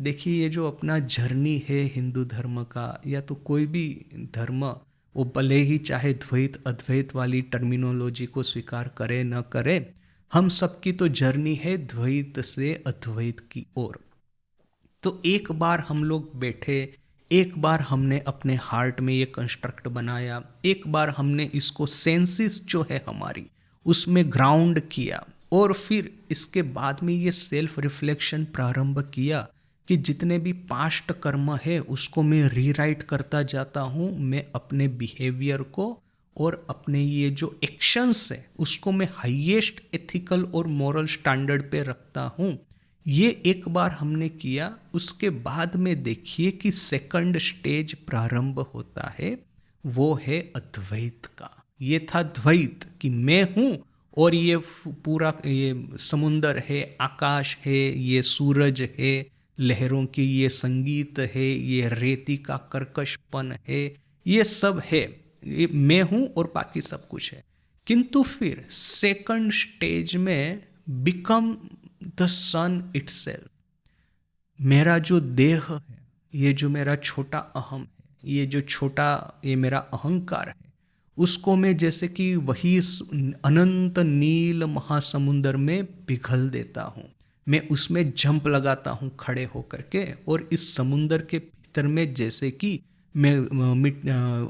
देखिए, ये जो अपना जर्नी है हिंदू धर्म का या तो कोई भी धर्म, वो भले ही चाहे द्वैत अद्वैत वाली टर्मिनोलॉजी को स्वीकार करे न करे, हम सबकी तो जर्नी है द्वैत से अद्वैत की ओर। तो एक बार हम लोग बैठे, एक बार हमने अपने हार्ट में ये कंस्ट्रक्ट बनाया, एक बार हमने इसको सेंसिस जो है हमारी उसमें ग्राउंड किया, और फिर इसके बाद में ये सेल्फ रिफ्लेक्शन प्रारंभ किया कि जितने भी पास्ट कर्म है उसको मैं रीराइट करता जाता हूँ, मैं अपने बिहेवियर को और अपने ये जो एक्शंस है उसको मैं हाईएस्ट एथिकल और मोरल स्टैंडर्ड पे रखता हूँ। ये एक बार हमने किया, उसके बाद में देखिए कि सेकंड स्टेज प्रारंभ होता है, वो है अद्वैत का। ये था द्वैत कि मैं हूँ और ये पूरा ये समुंदर है, आकाश है, ये सूरज है, लहरों की ये संगीत है, ये रेती का कर्कशपन है, ये सब है, ये मैं हूँ और बाकी सब कुछ है। किंतु फिर सेकंड स्टेज में बिकम द सन इटसेल्फ। मेरा जो देह है, ये जो मेरा छोटा अहम है, ये जो छोटा ये मेरा अहंकार है, उसको मैं जैसे कि वही अनंत नील महासमुंदर में पिघल देता हूँ। मैं उसमें जंप लगाता हूँ खड़े होकर के, और इस समुंदर के भीतर में जैसे कि मैं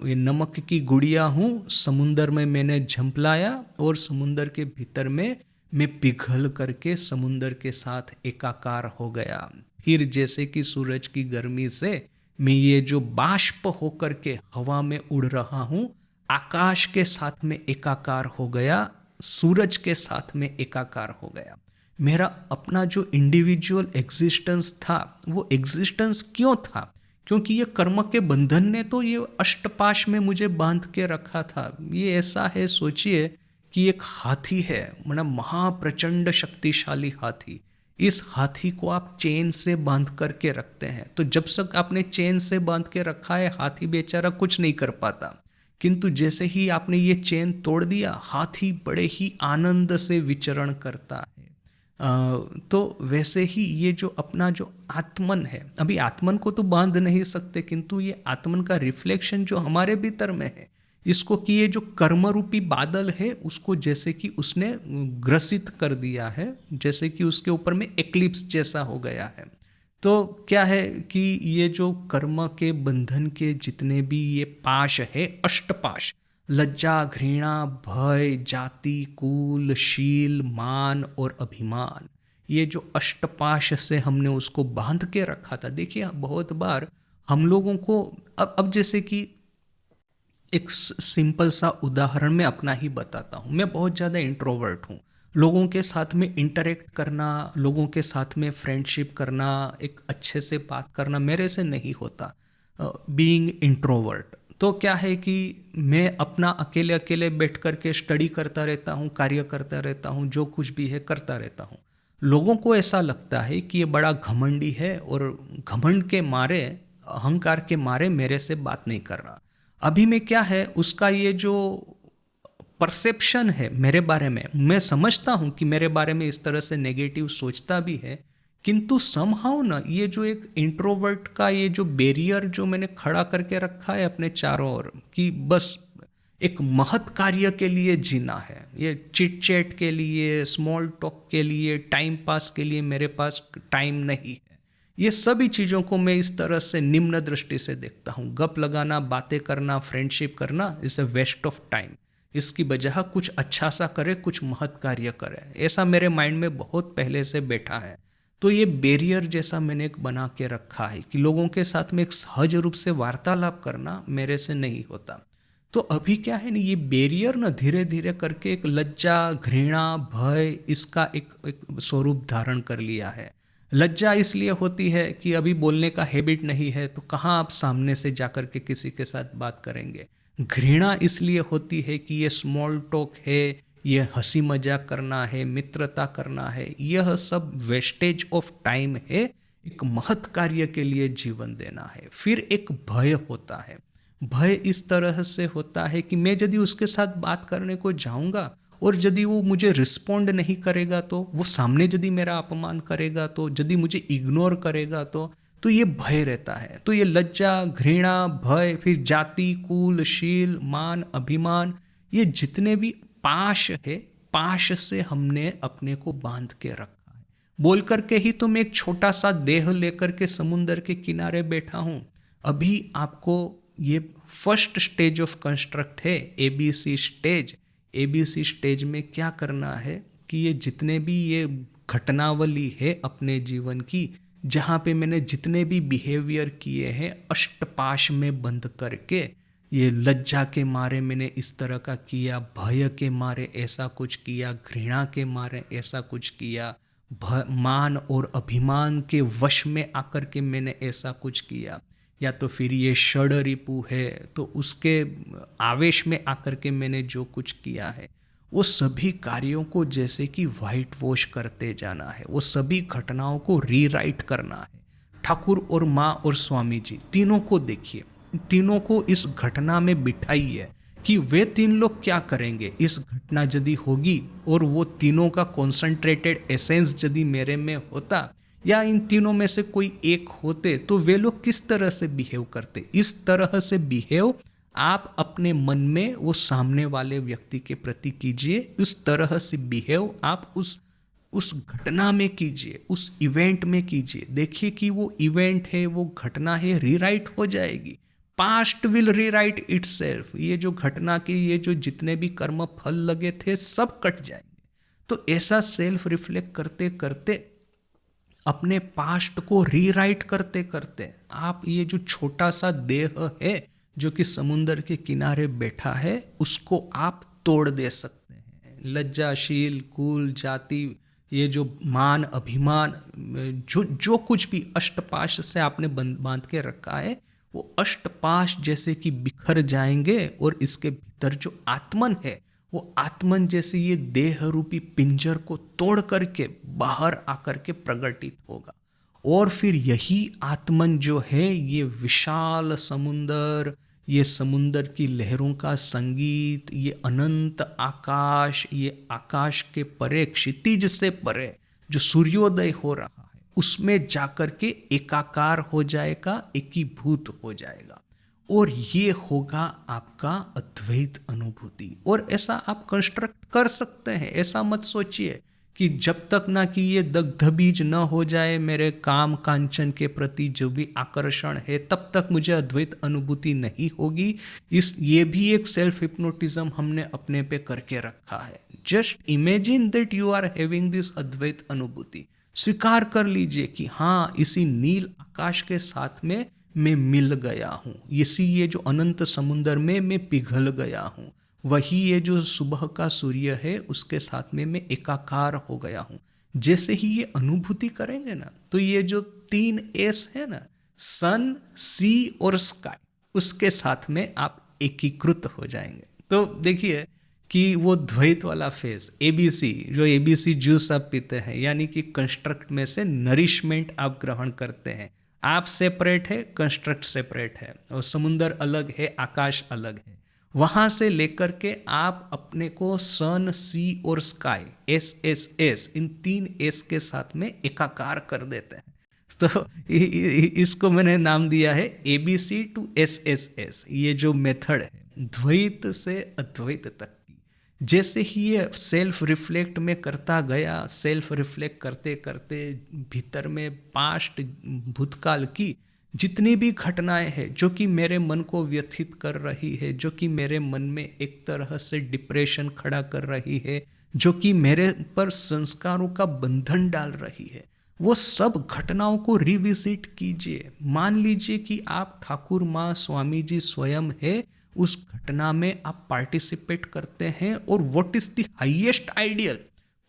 ये नमक की गुड़िया हूँ, समुंदर में मैंने झंप लाया और समुंदर के भीतर में मैं पिघल करके समुंदर के साथ एकाकार हो गया। फिर जैसे कि सूरज की गर्मी से मैं ये जो बाष्प होकर के हवा में उड़ रहा हूँ, आकाश के साथ में एकाकार हो गया, सूरज के साथ में एकाकार हो गया। मेरा अपना जो इंडिविजुअल एग्जिस्टेंस था, वो एग्जिस्टेंस क्यों था? क्योंकि ये कर्म के बंधन ने तो ये अष्टपाश में मुझे बांध के रखा था। ये ऐसा है, सोचिए कि एक हाथी है, मतलब महाप्रचंड शक्तिशाली हाथी। इस हाथी को आप चेन से बांध करके रखते हैं, तो जब तक आपने चेन से बांध के रखा है, हाथी बेचारा कुछ नहीं कर पाता। किंतु जैसे ही आपने ये चेन तोड़ दिया, हाथी बड़े ही आनंद से विचरण करता है। तो वैसे ही ये जो अपना जो आत्मन है, अभी आत्मन को तो बांध नहीं सकते, किंतु ये आत्मन का रिफ्लेक्शन जो हमारे भीतर में है, इसको कि ये जो कर्म रूपी बादल है उसको जैसे कि उसने ग्रसित कर दिया है, जैसे कि उसके ऊपर में एक्लिप्स जैसा हो गया है। तो क्या है कि ये जो कर्म के बंधन के जितने भी ये पाश है, अष्टपाश, लज्जा, घृणा, भय, जाति, कुल, शील, मान और अभिमान, ये जो अष्टपाश से हमने उसको बांध के रखा था। देखिए, बहुत बार हम लोगों को अब जैसे कि एक सिंपल सा उदाहरण मैं अपना ही बताता हूँ। मैं बहुत ज़्यादा इंट्रोवर्ट हूँ। लोगों के साथ में इंटरेक्ट करना, लोगों के साथ में फ्रेंडशिप करना, एक अच्छे से बात करना मेरे से नहीं होता, बीइंग इंट्रोवर्ट। तो क्या है कि मैं अपना अकेले अकेले बैठ कर के स्टडी करता रहता हूँ, कार्य करता रहता हूँ, जो कुछ भी है करता रहता हूँ। लोगों को ऐसा लगता है कि ये बड़ा घमंडी है और घमंड के मारे, अहंकार के मारे मेरे से बात नहीं कर रहा। अभी में क्या है, उसका ये जो परसेप्शन है मेरे बारे में, मैं समझता हूँ कि मेरे बारे में इस तरह से नेगेटिव सोचता भी है, किंतु समहाउ ना, ये जो एक इंट्रोवर्ट का ये जो बैरियर जो मैंने खड़ा करके रखा है अपने चारों ओर, कि बस एक महत् कार्य के लिए जीना है, ये चिट चैट के लिए, स्मॉल टॉक के लिए, टाइम पास के लिए मेरे पास टाइम नहीं है। ये सभी चीज़ों को मैं इस तरह से निम्न दृष्टि से देखता हूँ। गप लगाना, बातें करना, फ्रेंडशिप करना is a waste of time. इसकी बजाय कुछ अच्छा सा करे, कुछ महत् कार्य करे, ऐसा मेरे माइंड में बहुत पहले से बैठा है। तो ये बैरियर जैसा मैंने एक बना के रखा है कि लोगों के साथ में एक सहज रूप से वार्तालाप करना मेरे से नहीं होता। तो अभी क्या है ना, ये बैरियर ना धीरे धीरे करके एक लज्जा, घृणा, भय, इसका एक स्वरूप धारण कर लिया है। लज्जा इसलिए होती है कि अभी बोलने का हैबिट नहीं है, तो कहाँ आप सामने से जाकर के किसी के साथ बात करेंगे। घृणा इसलिए होती है कि ये स्मॉल टॉक है, ये हंसी मजाक करना है, मित्रता करना है, यह सब वेस्टेज ऑफ टाइम है। एक महत् कार्य के लिए जीवन देना है। फिर एक भय होता है। भय इस तरह से होता है कि मैं यदि उसके साथ बात करने को जाऊंगा और यदि वो मुझे रिस्पोंड नहीं करेगा, तो वो सामने यदि मेरा अपमान करेगा, तो यदि मुझे इग्नोर करेगा, तो तो ये भय रहता है। तो ये लज्जा, घृणा, भय, फिर जाति, कुल, शील, मान, अभिमान, ये जितने भी पाश है, पाश से हमने अपने को बांध के रखा है। बोल करके ही तो मैं एक छोटा सा देह लेकर के समुंदर के किनारे बैठा हूं। अभी आपको ये फर्स्ट स्टेज ऑफ कंस्ट्रक्ट है, एबीसी स्टेज। एबीसी स्टेज में क्या करना है कि ये जितने भी ये घटनावली है अपने जीवन की, जहाँ पे मैंने जितने भी बिहेवियर किए हैं अष्टपाश में बंद करके, ये लज्जा के मारे मैंने इस तरह का किया, भय के मारे ऐसा कुछ किया, घृणा के मारे ऐसा कुछ किया, मान और अभिमान के वश में आकर के मैंने ऐसा कुछ किया, या तो फिर ये षड रिपु है तो उसके आवेश में आकर के मैंने जो कुछ किया है, वो सभी कार्यों को जैसे कि वाइट वॉश करते जाना है, वो सभी घटनाओं को रीराइट करना है। ठाकुर और माँ और स्वामी जी तीनों को देखिए, तीनों को इस घटना में बिठाइए कि वे तीन लोग क्या करेंगे। इस घटना यदि होगी और वो तीनों का कॉन्सेंट्रेटेड एसेंस यदि मेरे में होता या इन तीनों में से कोई एक होते, तो वे लोग किस तरह से बिहेव करते। इस तरह से बिहेव आप अपने मन में वो सामने वाले व्यक्ति के प्रति कीजिए, इस तरह से बिहेव आप उस घटना में कीजिए, उस इवेंट में कीजिए। देखिए कि वो इवेंट है, वो घटना है, रीराइट हो जाएगी। Past will rewrite itself. ये जो घटना के ये जो जितने भी कर्म फल लगे थे सब कट जाएंगे। तो ऐसा सेल्फ रिफ्लेक्ट करते करते, अपने पास्ट को रीराइट करते करते, आप ये जो छोटा सा देह है जो कि समुंदर के किनारे बैठा है, उसको आप तोड़ दे सकते हैं। लज्जाशील, कुल, जाति, ये जो मान, अभिमान, जो कुछ भी अष्टपाश से आपने बांध के रखा है, वो अष्टपाश जैसे कि बिखर जाएंगे और इसके भीतर जो आत्मन है, वो आत्मन जैसे ये देह रूपी पिंजर को तोड़ करके बाहर आकर के प्रकटित होगा। और फिर यही आत्मन जो है, ये विशाल समुंदर, ये समुंदर की लहरों का संगीत, ये अनंत आकाश, ये आकाश के परे, क्षितिज से परे जो सूर्योदय हो रहा है, उसमें जाकर के एकाकार हो जाएगा, एकीभूत हो जाएगा। और ये होगा आपका अद्वैत अनुभूति। और ऐसा आप कंस्ट्रक्ट कर सकते हैं। ऐसा मत सोचिए कि जब तक ना कि ये दग्ध बीज न हो जाए मेरे काम कांचन के प्रति जो भी आकर्षण है, तब तक मुझे अद्वैत अनुभूति नहीं होगी। ये भी एक सेल्फ हिप्नोटिज्म हमने अपने पे करके रखा है। Just imagine that you are having this Advaita anubhuti. स्वीकार कर लीजिए कि हाँ, इसी नील आकाश के साथ में मैं मिल गया हूँ, इसी ये जो अनंत समुंदर में मैं पिघल गया हूँ, वही ये जो सुबह का सूर्य है उसके साथ में मैं एकाकार हो गया हूँ। जैसे ही ये अनुभूति करेंगे ना, तो ये जो 3 एस है ना, सन, सी और स्काई, उसके साथ में आप एकीकृत हो जाएंगे। तो देखिए कि वो द्वैत वाला फेज, एबीसी, जो एबीसी जूस आप पीते हैं, यानी कि कंस्ट्रक्ट में से नरिशमेंट आप ग्रहण करते हैं। आप सेपरेट है, कंस्ट्रक्ट सेपरेट है, और समुंदर अलग है, आकाश अलग है। वहां से लेकर के आप अपने को सन, सी और स्काई, एस, इन 3 एस के साथ में एकाकार कर देते हैं। तो इसको मैंने नाम दिया है एबीसी टू एस। ये जो मेथड है द्वैत से अद्वैत तक की। जैसे ही ये सेल्फ रिफ्लेक्ट में करता गया, सेल्फ रिफ्लेक्ट करते करते भीतर में पास्ट, भूतकाल की जितनी भी घटनाएं हैं जो कि मेरे मन को व्यथित कर रही है, जो कि मेरे मन में एक तरह से डिप्रेशन खड़ा कर रही है, जो कि मेरे पर संस्कारों का बंधन डाल रही है, वो सब घटनाओं को रिविजिट कीजिए। मान लीजिए कि आप ठाकुर माँ स्वामी जी स्वयं है, उस घटना में आप पार्टिसिपेट करते हैं, और what is the highest ideal.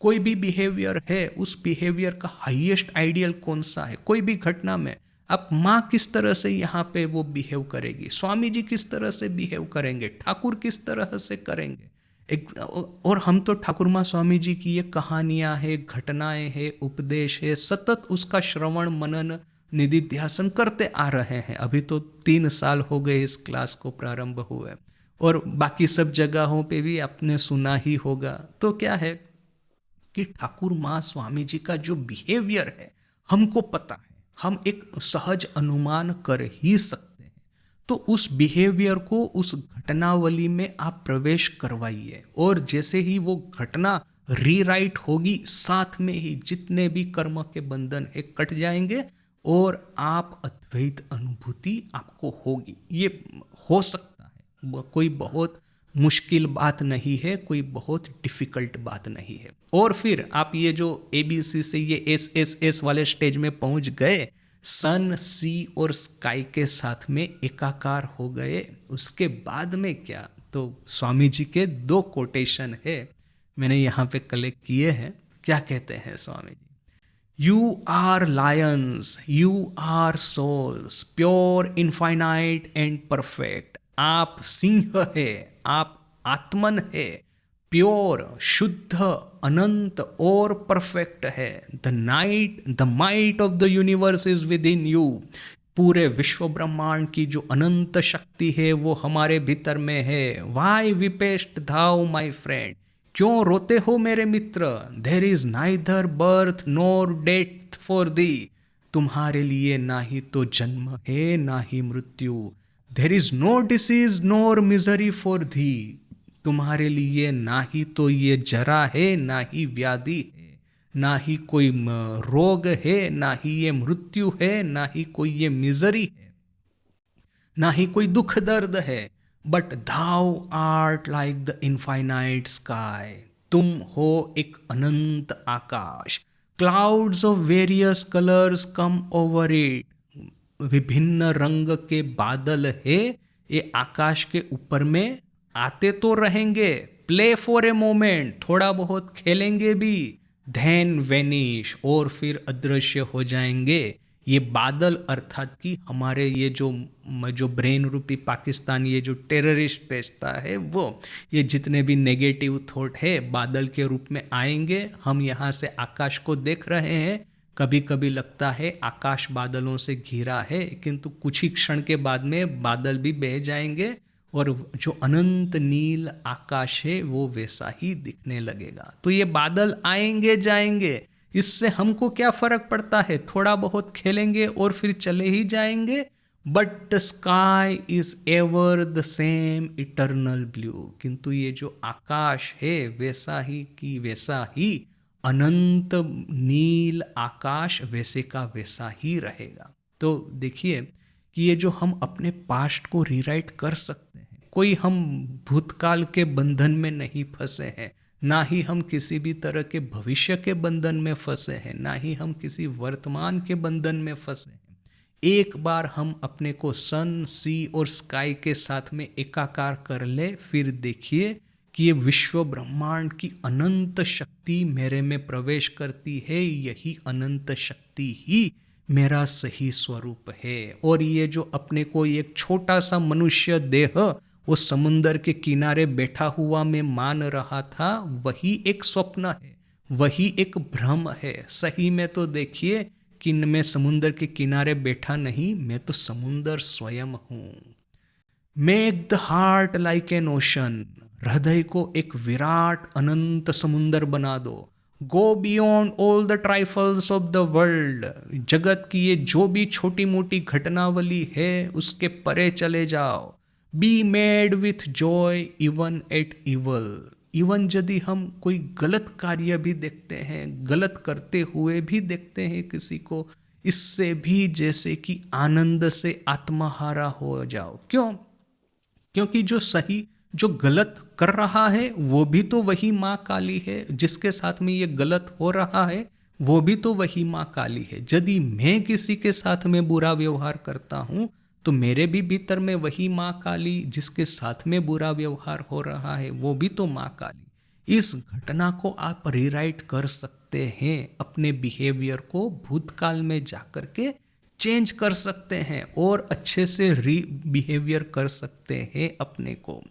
कोई भी बिहेवियर है, उस बिहेवियर का हाईएस्ट आइडियल कौन सा है। कोई भी घटना में अब माँ किस तरह से यहाँ पे वो बिहेव करेगी, स्वामी जी किस तरह से बिहेव करेंगे, ठाकुर किस तरह से करेंगे। और हम तो ठाकुर माँ स्वामी जी की ये कहानियाँ है, घटनाएं हैं, उपदेश है, सतत उसका श्रवण मनन निधिध्यासन करते आ रहे हैं। अभी तो 3 साल हो गए इस क्लास को प्रारंभ हुए, और बाकी सब जगहों पे भी आपने सुना ही होगा। तो क्या है कि ठाकुर माँ स्वामी जी का जो बिहेवियर है हमको पता है, हम एक सहज अनुमान कर ही सकते हैं। तो उस बिहेवियर को उस घटनावली में आप प्रवेश करवाइए, और जैसे ही वो घटना रीराइट होगी, साथ में ही जितने भी कर्म के बंधन है कट जाएंगे और आप अद्वैत अनुभूति आपको होगी। ये हो सकता है, कोई बहुत मुश्किल बात नहीं है, कोई बहुत डिफिकल्ट बात नहीं है। और फिर आप ये जो ABC से ये SSS वाले स्टेज में पहुंच गए, सन, सी और स्काई के साथ में एकाकार हो गए, उसके बाद में क्या, तो स्वामी जी के 2 कोटेशन है, मैंने यहाँ पे कलेक्ट किए हैं। क्या कहते हैं Swami ji? You are lions, you are souls, pure, infinite and perfect. आप सिंह है, आप आत्मन है, प्योर, शुद्ध, अनंत और परफेक्ट है। The might of the universe is with in you. पूरे विश्व ब्रह्मांड की जो अनंत शक्ति है वो हमारे भीतर में है। वाई विपेस्ट धाव माई फ्रेंड, क्यों रोते हो मेरे मित्र? There is neither birth nor death for thee, तुम्हारे लिए ना ही तो जन्म है ना ही मृत्यु। There is no disease nor misery for thee, तुम्हारे लिए ना ही तो ये जरा है ना ही व्याधि है, ना ही कोई रोग है, ना ही ये मृत्यु है, ना ही कोई ये मिजरी है, ना ही कोई दुख दर्द है। But thou art like the infinite sky, तुम हो एक अनंत आकाश। Clouds of various colours come over it, विभिन्न रंग के बादल है ये आकाश के ऊपर में आते तो रहेंगे। प्ले फॉर ए मोमेंट, थोड़ा बहुत खेलेंगे भी, धैन वेनिश, और फिर अदृश्य हो जाएंगे। ये बादल अर्थात कि हमारे ये जो ब्रेन रूपी पाकिस्तान ये जो टेररिस्ट भेजता है, वो ये जितने भी नेगेटिव थॉट है बादल के रूप में आएंगे। हम यहाँ से आकाश को देख रहे हैं, कभी कभी लगता है आकाश बादलों से घिरा है, किंतु कुछ ही क्षण के बाद में बादल भी बह जाएंगे और जो अनंत नील आकाश है वो वैसा ही दिखने लगेगा। तो ये बादल आएंगे जाएंगे, इससे हमको क्या फर्क पड़ता है? थोड़ा बहुत खेलेंगे और फिर चले ही जाएंगे। But the sky is ever the same eternal blue, किंतु ये जो आकाश है वैसा ही कि वैसा ही अनंत नील आकाश वैसे का वैसा ही रहेगा। तो देखिए कि ये जो हम अपने पास्ट को रीराइट कर सकते हैं, कोई हम भूतकाल के बंधन में नहीं फंसे हैं, ना ही हम किसी भी तरह के भविष्य के बंधन में फंसे हैं, ना ही हम किसी वर्तमान के बंधन में फंसे हैं। एक बार हम अपने को सन, सी और स्काई के साथ में एकाकार कर ले, फिर देखिए कि ये विश्व ब्रह्मांड की अनंत शक्ति मेरे में प्रवेश करती है। यही अनंत शक्ति ही मेरा सही स्वरूप है। और ये जो अपने को एक छोटा सा मनुष्य देह वो समुंदर के किनारे बैठा हुआ मैं मान रहा था, वही एक स्वप्न है, वही एक भ्रम है। सही में तो देखिए कि मैं समुंदर के किनारे बैठा नहीं, मैं तो समुंदर स्वयं हूँ। Make the heart like an ocean, हृदय को एक विराट अनंत समुंदर बना दो। Go beyond all the trifles of the world, जगत की ये जो भी छोटी मोटी घटनावली है उसके परे चले जाओ। Be made with Joy even at evil, even यदि हम कोई गलत कार्य भी देखते हैं, गलत करते हुए भी देखते हैं किसी को, इससे भी जैसे कि आनंद से आत्महारा हो जाओ। क्यों? क्योंकि जो सही जो गलत कर रहा है वो भी तो वही माँ काली है, जिसके साथ में ये गलत हो रहा है वो भी तो वही माँ काली है। यदि मैं किसी के साथ में बुरा व्यवहार करता हूँ तो मेरे भी भीतर में वही माँ काली, जिसके साथ में बुरा व्यवहार हो रहा है वो भी तो माँ काली। इस घटना को आप रीराइट कर सकते हैं, अपने बिहेवियर को भूतकाल में जाकर के चेंज कर सकते हैं और अच्छे से बिहेवियर कर सकते हैं अपने को।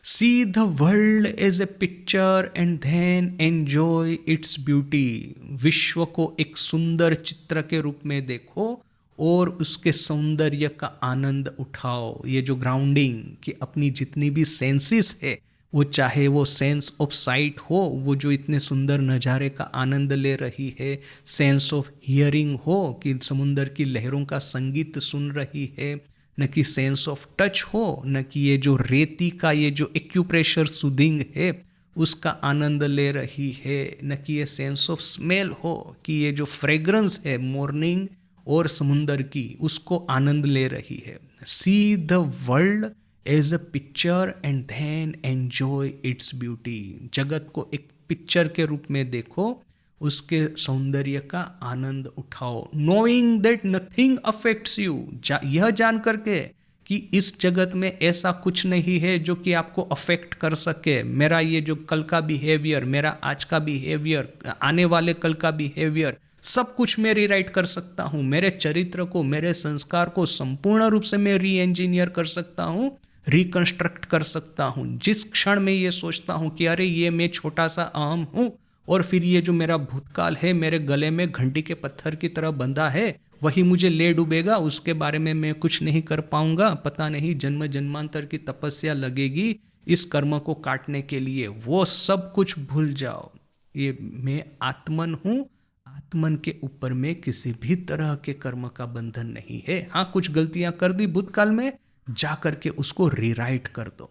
See the world as a picture and then enjoy its beauty, विश्व को एक सुंदर चित्र के रूप में देखो और उसके सौंदर्य का आनंद उठाओ। ये जो ग्राउंडिंग कि अपनी जितनी भी सेंसेस है वो चाहे वो सेंस ऑफ साइट हो, वो जो इतने सुंदर नज़ारे का आनंद ले रही है, सेंस ऑफ हियरिंग हो कि समुंदर की लहरों का संगीत सुन रही है, न कि सेंस ऑफ टच हो, न कि ये जो रेती का ये जो एक्यूप्रेशर सूदिंग है उसका आनंद ले रही है, न कि ये सेंस ऑफ स्मेल हो कि ये जो फ्रेग्रेंस है मॉर्निंग और समुंदर की उसको आनंद ले रही है। See the world as a picture and then enjoy its beauty. जगत को एक पिक्चर के रूप में देखो, उसके सौंदर्य का आनंद उठाओ। Knowing that nothing affects you, यह जान करके कि इस जगत में ऐसा कुछ नहीं है जो कि आपको अफेक्ट कर सके। मेरा ये जो कल का बिहेवियर, मेरा आज का बिहेवियर, आने वाले कल का बिहेवियर, सब कुछ मैं रीराइट कर सकता हूँ। मेरे चरित्र को, मेरे संस्कार को संपूर्ण रूप से मैं री इंजीनियर कर सकता हूँ, रिकंस्ट्रक्ट कर सकता हूँ। जिस क्षण में ये सोचता हूँ कि अरे ये मैं छोटा सा अहम हूँ, और फिर ये जो मेरा भूतकाल है मेरे गले में घंटी के पत्थर की तरह बंधा है, वही मुझे ले डूबेगा, उसके बारे में मैं कुछ नहीं कर पाऊंगा, पता नहीं जन्म जन्मांतर की तपस्या लगेगी इस कर्म को काटने के लिए। वो सब कुछ भूल जाओ। ये मैं आत्मन हूँ, आत्मन के ऊपर में किसी भी तरह के कर्म का बंधन नहीं है। हाँ, कुछ गलतियां कर दी भूतकाल में, जा करके उसको रीराइट कर दो।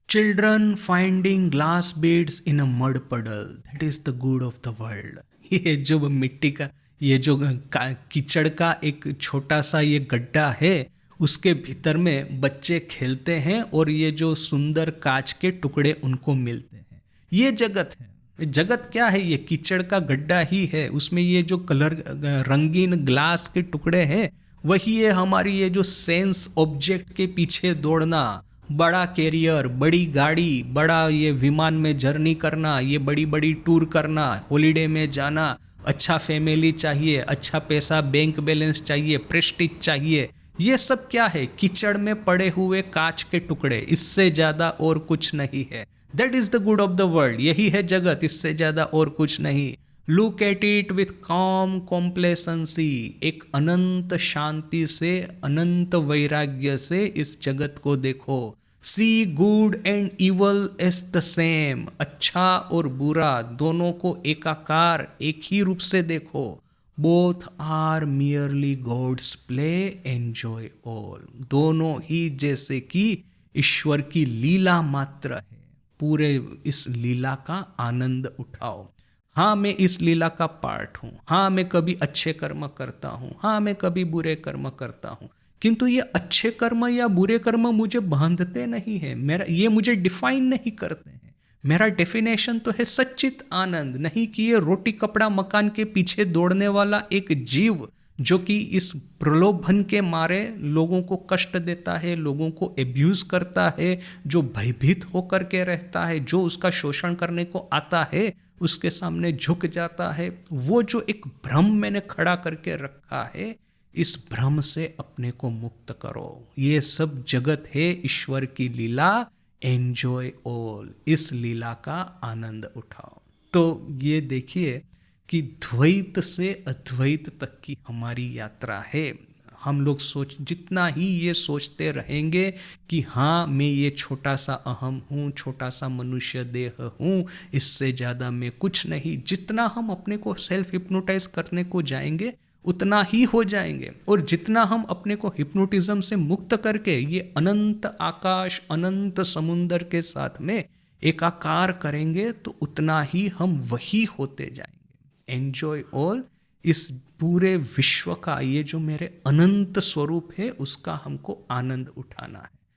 Children finding glass beads in a mud puddle, that is the good of the world. ये जो मिट्टी का, ये जो कीचड़ का एक छोटा सा ये गड्ढा है, उसके भीतर में बच्चे खेलते हैं और ये जो सुंदर कांच के टुकड़े उनको मिलते हैं। ये जगत है। जगत क्या है? ये कीचड़ का गड्ढा ही है। उसमें ये जो कलर रंगीन ग्लास के टुकड़े हैं, वही है हमारी ये जो सेंस ऑब्जेक्ट के पीछे दौड़ना, बड़ा कैरियर, बड़ी गाड़ी, बड़ा ये विमान में जर्नी करना, ये बड़ी बड़ी टूर करना, हॉलीडे में जाना, अच्छा फैमिली चाहिए, अच्छा पैसा बैंक बैलेंस चाहिए, प्रेस्टीज चाहिए। ये सब क्या है? कीचड़ में पड़े हुए कांच के टुकड़े, इससे ज्यादा और कुछ नहीं है। That is the good of the world. यही है जगत, इससे ज्यादा और कुछ नहीं। Look at it with com complacency, एक अनंत शांति से, अनंत वैराग्य से इस जगत को देखो। See good and evil as the same, अच्छा और बुरा दोनों को एकाकार, एक ही रूप से देखो। Both are merely God's play, enjoy all, दोनों ही जैसे कि ईश्वर की लीला मात्र है। पूरे इस लीला का आनंद उठाओ। हाँ, मैं इस लीला का पार्ट हूँ। हाँ, मैं कभी अच्छे कर्म करता हूँ, हाँ मैं कभी बुरे कर्म करता हूँ, किंतु ये अच्छे कर्म या बुरे कर्म मुझे बांधते नहीं है, मेरा ये मुझे डिफाइन नहीं करते हैं। मेरा डेफिनेशन तो है सच्चित आनंद, नहीं कि ये रोटी कपड़ा मकान के पीछे दौड़ने वाला एक जीव जो कि इस प्रलोभन के मारे लोगों को कष्ट देता है, लोगों को एब्यूज करता है, जो भयभीत होकर के रहता है, जो उसका शोषण करने को आता है उसके सामने झुक जाता है। वो जो एक भ्रम मैंने खड़ा करके रखा है, इस भ्रम से अपने को मुक्त करो। ये सब जगत है ईश्वर की लीला, एंजॉय ऑल, इस लीला का आनंद उठाओ। तो ये देखिए कि द्वैत से अद्वैत तक की हमारी यात्रा है। हम लोग जितना ही ये सोचते रहेंगे कि हाँ मैं ये छोटा सा अहम हूँ, छोटा सा मनुष्य देह हूँ, इससे ज़्यादा मैं कुछ नहीं, जितना हम अपने को सेल्फ हिप्नोटाइज करने को जाएंगे उतना ही हो जाएंगे। और जितना हम अपने को हिप्नोटिज्म से मुक्त करके ये अनंत आकाश, अनंत समुंदर के साथ में एकाकार करेंगे, तो उतना ही हम वही होते जाएंगे। एंजॉय ऑल, इस पूरे विश्व का ये जो मेरे अनंत स्वरूप है उसका हमको आनंद उठाना है।